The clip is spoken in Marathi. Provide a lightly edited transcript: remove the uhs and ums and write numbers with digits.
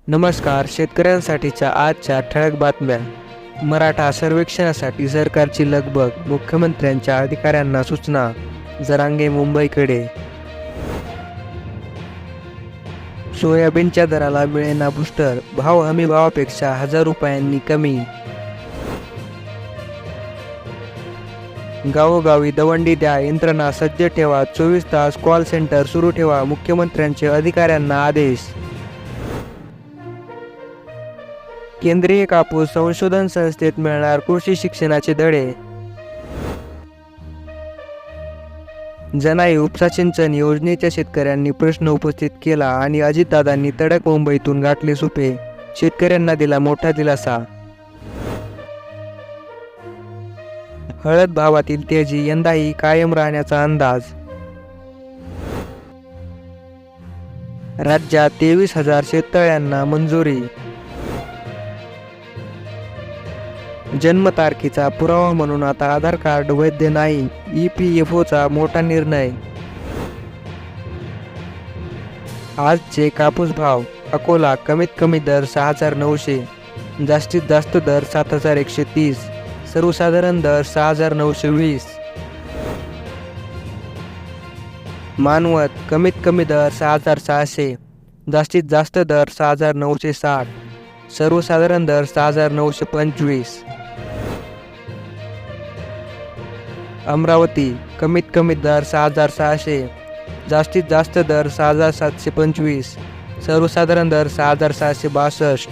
नमस्कार. शेतकऱ्यांसाठीच्या आजच्या ठळक बातम्या. मराठा सर्वेक्षणासाठी सरकारची लगबग, मुख्यमंत्र्यांच्या अधिकाऱ्यांना सूचना. जरांगे मुंबईकडे. सोयाबीनच्या दराला मिळेना बूस्टर, भाव हमी भावापेक्षा 1000 रुपयांनी कमी. गावोगावी दवंडी द्या, यंत्रणा सज्ज ठेवा, 24 तास कॉल सेंटर सुरू ठेवा, मुख्यमंत्र्यांचे अधिकाऱ्यांना आदेश. केंद्रीय कापूस संशोधन संस्थेत मिळणार कृषी शिक्षणाचे धडे. जनाई उपसा सिंचन योजनेच्या शेतकऱ्यांनी प्रश्न उपस्थित केला आणि अजितदादांनी तडक मुंबईतून गाठले सुपे. शेतकऱ्यांना दिला मोठा दिलासा. हळद भावातील तेजी यंदाही कायम राहण्याचा अंदाज. राज्यात 23,000 शेततळ्यांना मंजुरी. जन्मतारखेचा पुरावा म्हणून आता आधार कार्ड वैध नाही, EPFOचा मोठा निर्णय. आजचे कापूस भाव. अकोला कमीत कमी दर 6,900, जास्तीत जास्त दर 7,130, सर्वसाधारण दर 6,920. मानवत कमीत कमी दर 6,600, जास्तीत जास्त दर 6,960, सर्वसाधारण दर 6,925. अमरावती कमीत कमी दर 6,600, जास्तीत जास्त दर 6,725, सर्वसाधारण दर 6,762,